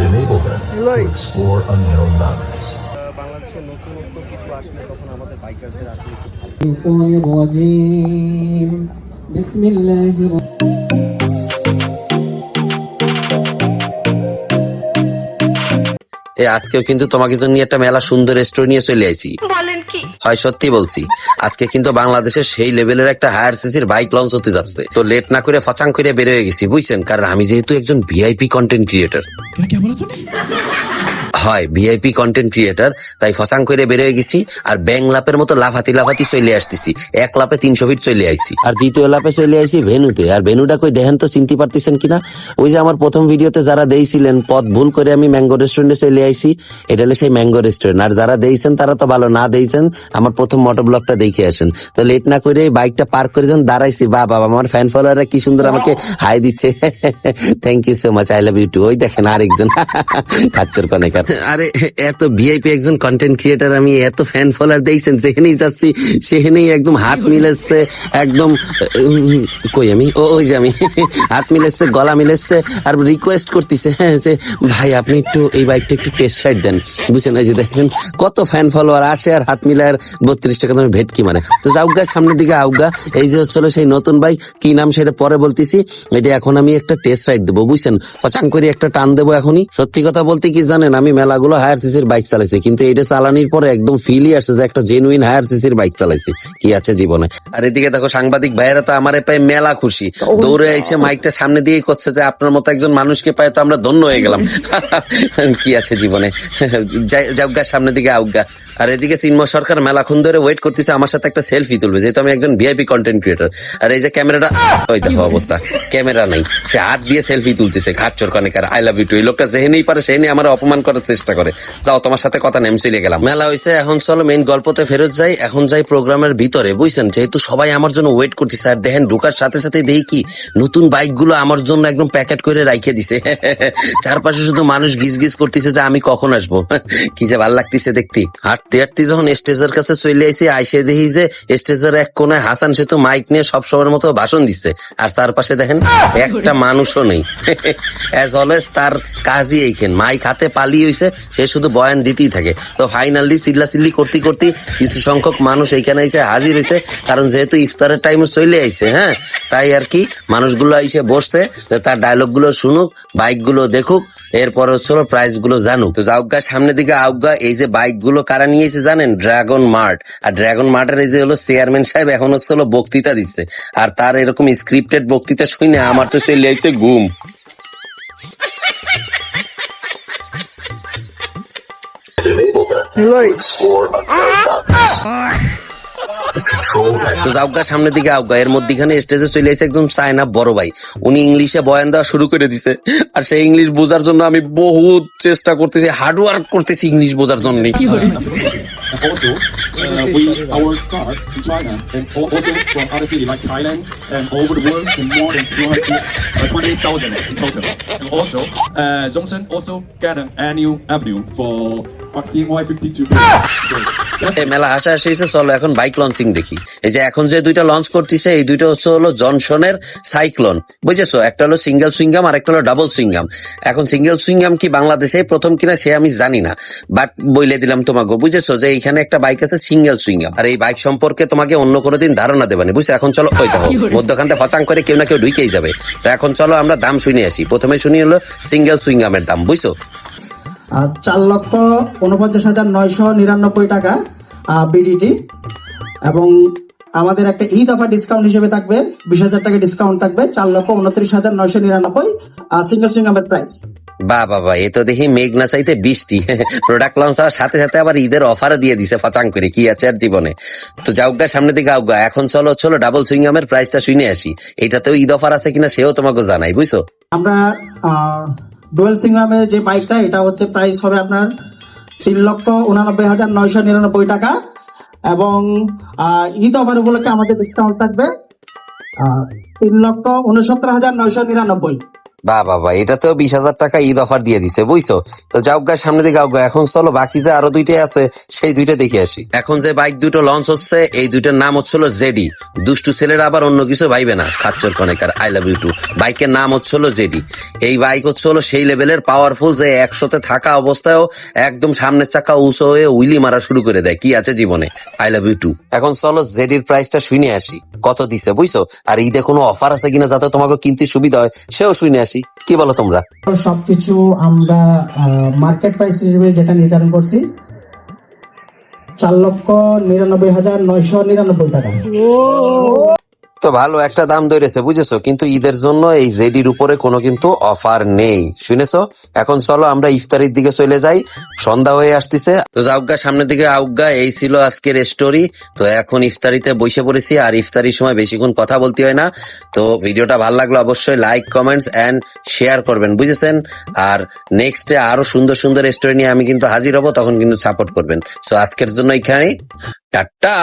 and enable them to explore unknown boundaries. বাংলাদেশে নতুনত্ব কিছু আসলে তখন আমাদের বাইকারদের আসলে খুব ভালো। আজকেও কিন্তু তোমাকে জন্য একটা মেলা সুন্দর স্টোরি নিয়ে চলে আইছি। হয় সত্যি বলছি, আজকে কিন্তু বাংলাদেশের সেই লেভেলের একটা হায়ার সিসির বাইক লঞ্চ হতে যাচ্ছে। তো লেট না করে ফাচাং করে বের হয়ে গেছি, বুঝছেন? কারণ আমি যেহেতু একজন ভিআইপি কন্টেন্ট ক্রিয়েটার, হয় ভিআইপি কন্টেন্ট ক্রিয়েটার, তাই ফচাং করে বের হয়ে গেছি। আর ব্যাং লাপের মতো লাফাতি লাফাতি চলে আসতেছি। এক লাপে 300 ফিট চলে আইছি, আর দ্বিতীয় লাপে চলে আইছি ভেনুতে। আর ভেনুটা কই দেখেন তো, চিনতে পারতেছেন কিনা? ওই যে আমার প্রথম ভিডিওতে যারা দেইছিলেন পথ ভুল করে আমি ম্যাঙ্গো রেস্টুরেন্টে চলে আইছি, এটা হলো সেই ম্যাঙ্গো রেস্টুরেন্ট। আর যারা দেইছেন তারা তো ভালো, না দেইছেন আমার প্রথম মোটো ব্লগটা দেখে আসেন। তো লেট না করে বাইকটা পার্ক করে যখন দাঁড়াইছি, বাবা আমার ফ্যান ফলোয়াররা কি সুন্দর আমাকে হাই দিচ্ছে। Thank you so much, I love you too. ওই দেখেন আরেকজন কাচ্চর কনেকার। আরে এত ভিআইপি একজন কন্টেন্ট ক্রিয়েটার, আমি এত ফ্যান ফলোয়ার দিয়েছেন, যেখানেই যাচ্ছি সেখানেই একদম হাত মিলেছে, একদম কই আমি ওই যে আমি হাত মিলেছে, গলা মিলেছে, আর রিকোয়েস্ট করতেছে হ্যাঁ যে ভাই আপনি একটু এই বাইকটা একটু টেস্ট রাইড দেন, বুঝছেন? এই যে দেখেন কত ফ্যান ফলোয়ার আসে আর হাত মিলে আর 32 টাকা দামের ভেটকি মানে। তো যাওগা সামনের দিকে আউগা, এই যে হচ্ছিল সেই নতুন বাইক, কি নাম সেটা পরে বলতেছি। এটা এখন আমি একটা টেস্ট রাইড দেবো, বুঝছেন? ফচাং করে একটা টান দেবো এখনই। সত্যি কথা বলতে কি জানেন, আমি মেলাগুলো হায়ার সিসির বাইক চালাইছি, কিন্তু এটা চালানোর পরে একদম ফিলই আসছে যে একটা জেনুইন হায়ার সিসির বাইক চালাইছি, কি আছে জীবনে। আর এদিকে দেখো সাংবাদিক ভাইয়েরা তো আমার পায়ে মেলা খুশি, দৌড়ে এসে মাইকটা সামনে দিয়ে করছে যে আপনার মতো একজন মানুষকে পায় তো আমরা ধন্য হয়ে গেলাম। কি আছে জীবনে, যাওগা সামনের দিকে আউগা। আর এদিকে চিন্ময় সরকার মেলাক্ষণ ধরে ওয়েট করতেছে আমার সাথে একটা সেলফি তুলবে, যেহেতু আমি একজন ভিআইপি কন্টেন্ট ক্রিয়েটার। আর এই যে ক্যামেরাটা, ওই দেখো অবস্থা, ক্যামেরা নাই, সে হাত দিয়ে সেলফি তুলতেছে। ঘাটচোর কনেকার, আই লাভ ইউ টু। এই লোকটা যেহেনেই পারে সেহেনে আমার অপমান করার চেষ্টা করে। যাও তোমার সাথে কথা নেম চলে গেলাম। মেলা হয়েছে, এখন চলো মেইন গল্পতে ফেরত যাই। এখন যাই প্রোগ্রামের ভিতরে, বুঝছেন? যেহেতু সবাই আমার জন্য ওয়েট করতেছে। আর দেখেন ঢুকার সাথে সাথে দেখি কি নতুন বাইক গুলো আমার জন্য একদম প্যাকেট করে রাইখে দিছে। চারপাশে শুধু মানুষ গিজ গিজ করতেছে যে আমি কখন আসবো। কি যে ভাল লাগতেছে দেখতে। হাঁটতে হাঁটতে যখন স্টেজের কাছে চলে আইসি, আইসে দেখি যে স্টেজের এক কোনায় হাসান সেতু মাইক নিয়ে সব সময়ের মতো ভাষণ দিচ্ছে। আর চারপাশে দেখেন একটা মানুষও নেই। অ্যাজ অলওয়েজ তার কাজই এইখান, মাইক হাতে পালিয়ে হইছে, সে শুধু বয়ান দিতেই থাকে। তো ফাইনালি চিল্লাচিল্লি করতে করতে কিছু সংখ্যক মানুষ এইখানে এসে হাজির হয়েছে, কারণ যেহেতু ইফতারের টাইমে চলে আইছে, হ্যাঁ, তাই আর কি মানুষগুলো এসে বসছে, তার ডায়লগ গুলো শুনুক, বাইক গুলো দেখুক, এরপর হচ্ছিল প্রাইস গুলো জানুক। তো যাওগা সামনের দিকে আউগা। এই যে বাইক গুলো কারা নিয়েছে জানেন? Dragon Mart. আর ড্রাগন মার্টের এই যে হলো চেয়ারম্যান সাহেব এখন হচ্ছিল বক্তৃতা দিচ্ছে। আর তার এরকম স্ক্রিপ্টেড বক্তৃতা শুনে আমার তো চলে আইছে ঘুম। Enable them to explore unknown boundaries. তো যাওগা সামনের দিকে আউগা। এর মধ্যখানে স্টেজে চলে এসে একদম চায়না বড় ভাই, উনি ইংলিশে বয়ান দেওয়া শুরু করে দিছে। আর সেই ইংলিশ বোঝার জন্য আমি বহুত চেষ্টা করতেছি, হার্ড ওয়ার্ক করতেছি ইংলিশ বোঝার জন্য। Also, our staff in China and also from other cities like Thailand and all over the world and more than 220,000 in total. And also, Johnson also get an annual avenue for CMY 52. মেলা হাসা হাসিছে, চলো এখন bike launching দেখি। এই যে এখন যে দুইটা লঞ্চ করতেছে, এই দুইটা হচ্ছে হলো জনসনের সাইক্লোন, বুঝেছো? একটা হলো সিঙ্গেল সুইংগাম আর একটা হলো ডাবল সুইংগাম। এখন সিঙ্গেল সুইংগাম কি বাংলাদেশে প্রথম কিনা সে আমি জানি না, বাট বলে দিলাম তোমাকে, বুঝেছো? যে এইখানে একটা বাইক আছে সিঙ্গেল সুইংগাম। আর এই বাইক সম্পর্কে তোমাকে অন্য কোনোদিন ধারণা দেবেনি, বুঝছো? এখন চলো ওই দেখো মধ্যখানটা ফচাং করে কেউ না কেউ ঢুকেই যাবে। তো এখন চলো আমরা দাম শুনে আসি। প্রথমে শুনি হলো সিঙ্গেল সুইংগামের দাম, বুঝছো? 4,49,999 টাকা বিডিটি। এবং আমাদের একটা ঈদ অফার ডিসকাউন্ট হিসেবে থাকবে 20,000 টাকা ডিসকাউন্ট থাকবে। 4,29,999 সিঙ্গেল সুইংগামের প্রাইস। বাবা, এ তো দেখি মেঘ না চাইতে বৃষ্টি। প্রোডাক্ট লঞ্চ হওয়ার সাথে সাথে আবার ঈদের অফারও দিয়ে দিছে ফাচাং করে, কি আছে আর জীবনে। তো যাওগা সামনের দিকে আউগা। এখন চলো ডাবল সুইংগামের প্রাইসটা শুনে আসি। এটাতেও ঈদ অফার আছে কিনা সেও তোমাকে জানাই, বুঝছো? আমরা ডুয়েল সুইংগামের যে বাইকটা, এটা হচ্ছে প্রাইস হবে আপনার 3,89,999 টাকা। এবং ঈদ অফার উপলক্ষে আমাদের ডিসকাউন্ট থাকবে 3,69,999। বাবা এটাতেও 20,000 টাকা ঈদ অফার দিয়ে দিছে বুঝছো। তো যাও গা, সামনে দিকে যাও গা। এখন চলো বাকি যে আরো দুইটাই আছে সেই দুইটা দেখে আসি। এখন যে বাইক দুটো লঞ্চ হচ্ছে এই দুইটার নাম হচ্ছিল জেডি। দুষ্টু ছেলেরা আবার অন্য কিছু ভাইবে না, খাচ্চর কনেকার আই লাভ ইউ টু। বাইকের নাম হচ্ছিল জেডি। এই বাইক হচ্ছিল সেই লেভেলের পাওয়ারফুল যে 100-তে থাকা অবস্থায়ও একদম সামনের চাকা উঁচু হয়ে উইলি মারা শুরু করে দেয়। কি আছে জীবনে, আই লাভ ইউ টু। এখন চলো জেডির প্রাইসটা শুনে আসি কত দিছে বুঝছো, আর ঈদে কোনো অফার আছে কিনা যাতে তোমাকে কিনতে সুবিধা হয় সেও শুনে আসি। কি বলো তোমরা? সবকিছু আমরা মার্কেট প্রাইস হিসেবে যেটা নির্ধারণ করছি 4,99,999 টাকা। তো ভালো একটা দাম ধরেছে বুঝেছো, কিন্তু ঈদের জন্য এই জেডির উপরে কোনো কিন্তু অফার নেই, শুনেছো। এখন চলো আমরা ইফতারির দিকে চলে যাই, সন্ধ্যা হয়ে আসতেছে। তো যাওগা, সামনের দিকে আউগা। এই ছিল আজকের স্টোরি। তো এখন ইফতারিতে বসে পড়েছি, আর ইফতারির সময় বেশিক্ষণ কথা বলতে হয় না। তো ভিডিওটা ভালো লাগলো অবশ্যই লাইক, কমেন্টস এন্ড শেয়ার করবেন, বুঝেছেন। আর নেক্সটে আরো সুন্দর সুন্দর স্টোরি নিয়ে আমি কিন্তু হাজির হব, তখন কিন্তু সাপোর্ট করবেন। সো আজকের জন্য এখানেই টাটা।